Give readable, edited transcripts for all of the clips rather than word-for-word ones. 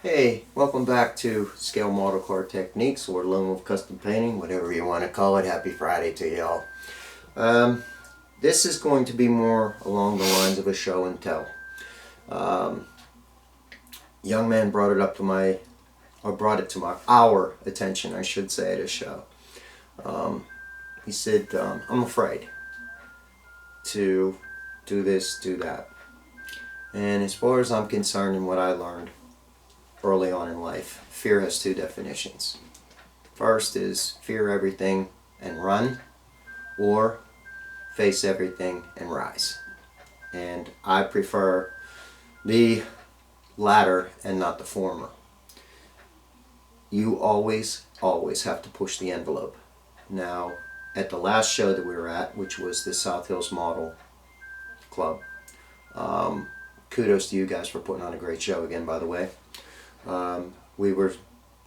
Hey, welcome back to Scale Model Car Techniques or Lone Wolf Custom Painting, whatever you want to call it. Happy Friday to y'all. This is going to be more along the lines of a show and tell. Um, Young man brought it up to brought it to our attention, I should say, at a show. He said, I'm afraid to do this, do that. And as far as I'm concerned and what I learned early on in life, fear has two definitions. First is fear everything and run, or face everything and rise. And I prefer the latter and not the former. You always have to push the envelope. Now, at the last show that we were at, which was the South Hills Model Club, kudos to you guys for putting on a great show again, by the way. We were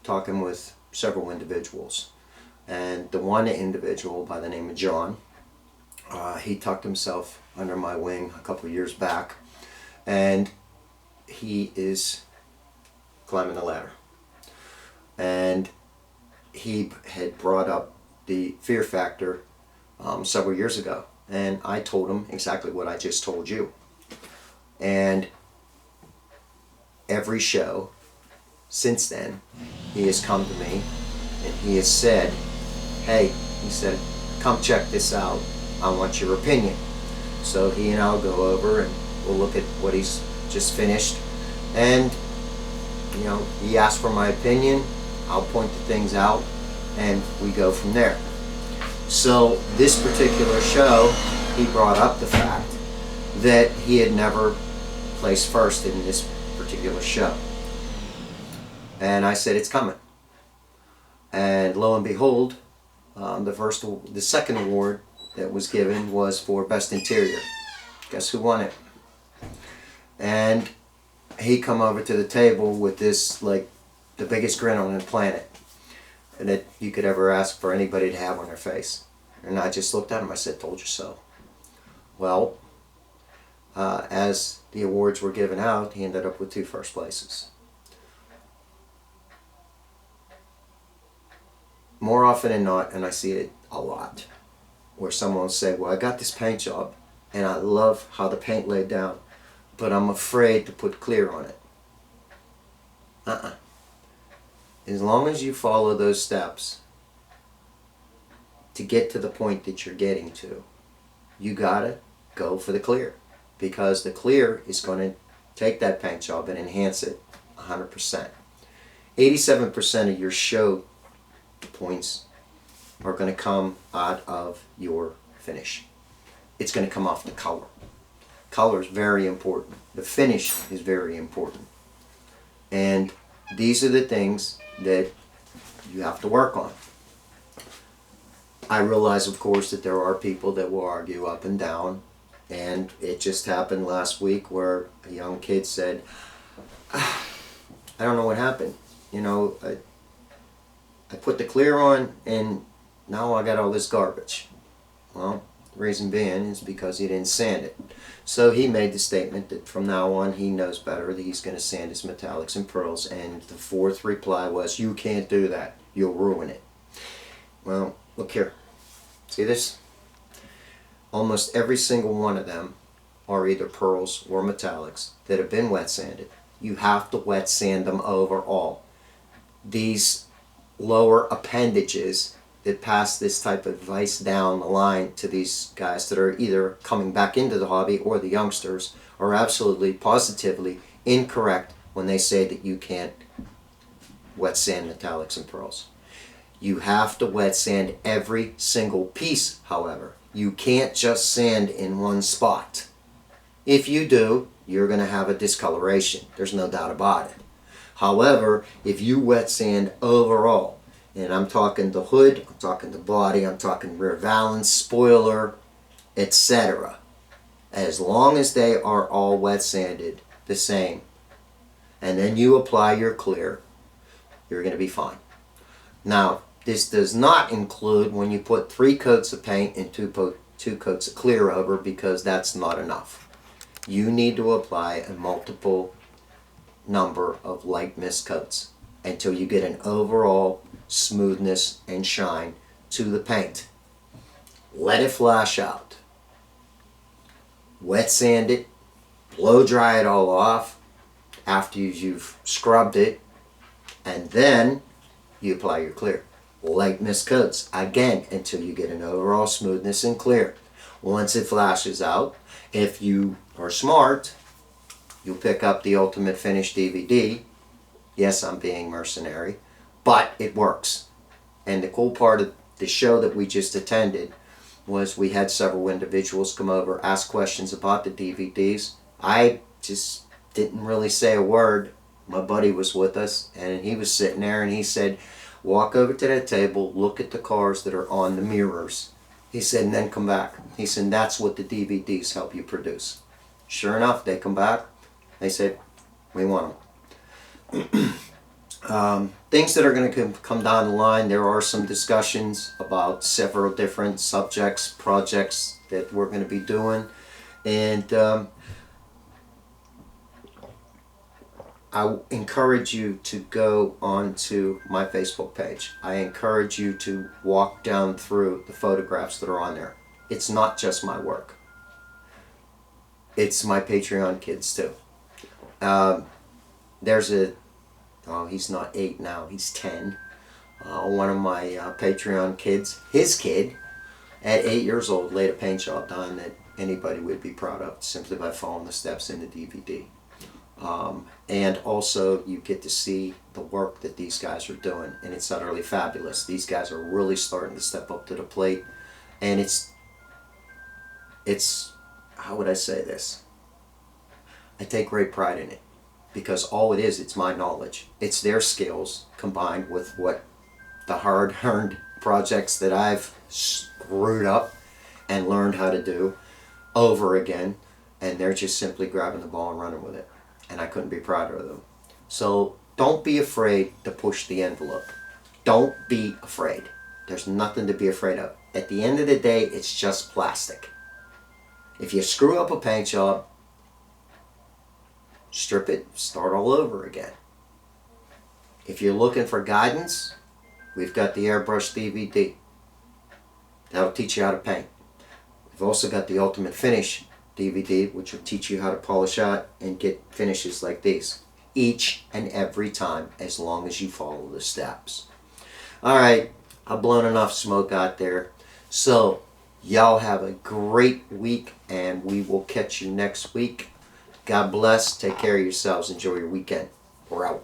talking with several individuals, and the one individual by the name of John, he tucked himself under my wing a couple of years back, and he is climbing the ladder. And he had brought up the fear factor several years ago, and I told him exactly what I just told you. And every show since then, he has come to me and he has said, hey, he said, come check this out. I want your opinion. So he and I'll go over and we'll look at what he's just finished. And, you know, he asked for my opinion. I'll point the things out and we go from there. So this particular show, he brought up the fact that he had never placed first in this particular show. And I said, it's coming. And lo and behold, the second award that was given was for Best Interior. Guess who won it? And he come over to the table with this, like, the biggest grin on the planet and that you could ever ask for anybody to have on their face. And I just looked at him, I said, told you so. Well, as the awards were given out, he ended up with 2 first places. More often than not, and I see it a lot, where someone will say, well, I got this paint job and I love how the paint laid down, but I'm afraid to put clear on it. As long as you follow those steps to get to the point that you're getting to, you gotta go for the clear, because the clear is going to take that paint job and enhance it 100%. 87% of your show points are going to come out of your finish. It's going to come off the color. Color is very important. The finish is very important. And these are the things that you have to work on. I realize, of course, that there are people that will argue up and down, and it just happened last week where a young kid said, I don't know what happened. You know, I put the clear on and now I got all this garbage. Well, the reason being is because he didn't sand it. So he made the statement that from now on he knows better, that he's going to sand his metallics and pearls, and the fourth reply was, you can't do that, you'll ruin it. Well, look here, see this? Almost every single one of them are either pearls or metallics that have been wet sanded. You have to wet sand them overall. These lower appendages that pass this type of advice down the line to these guys that are either coming back into the hobby or the youngsters are absolutely, positively incorrect when they say that you can't wet sand metallics and pearls. You have to wet sand every single piece, however. You can't just sand in one spot. If you do, you're going to have a discoloration. There's no doubt about it. However, if you wet sand overall, and I'm talking the hood, I'm talking the body, I'm talking rear valance, spoiler, etc. As long as they are all wet sanded the same, and then you apply your clear, you're going to be fine. Now, this does not include when you put 3 coats of paint and 2 coats of clear over, because that's not enough. You need to apply a multiple number of light mist coats until you get an overall smoothness and shine to the paint. Let it flash out. Wet sand it, blow dry it all off after you've scrubbed it, and then you apply your clear. Light mist coats again until you get an overall smoothness and clear. Once it flashes out, if you are smart, you'll pick up the Ultimate Finish DVD. Yes, I'm being mercenary, but it works. And the cool part of the show that we just attended was we had several individuals come over, ask questions about the DVDs. I just didn't really say a word. My buddy was with us, and he was sitting there, and he said, walk over to that table, look at the cars that are on the mirrors. He said, and then come back. He said, that's what the DVDs help you produce. Sure enough, they come back. They said, we want them. Things that are going to come down the line, there are some discussions about several different subjects, projects that we're going to be doing. And I encourage you to go onto my Facebook page. I encourage you to walk down through the photographs that are on there. It's not just my work. It's my Patreon kids too. There's he's not 8 now, he's 10. One of my Patreon kids, his kid, at 8 years old, laid a paint job down that anybody would be proud of simply by following the steps in the DVD. And also you get to see the work that these guys are doing, and it's utterly fabulous. These guys are really starting to step up to the plate, and it's how would I say this? I take great pride in it, because all it is, it's my knowledge. It's their skills combined with what the hard-earned projects that I've screwed up and learned how to do over again, and they're just simply grabbing the ball and running with it. And I couldn't be prouder of them. So don't be afraid to push the envelope. Don't be afraid. There's nothing to be afraid of. At the end of the day, it's just plastic. If you screw up a paint job, strip it, start all over again. If you're looking for guidance, we've got the Airbrush DVD. That'll teach you how to paint. We've also got the Ultimate Finish DVD, which will teach you how to polish out and get finishes like these each and every time, as long as you follow the steps. Alright, I've blown enough smoke out there. So y'all have a great week, and we will catch you next week. God bless. Take care of yourselves. Enjoy your weekend. We're out.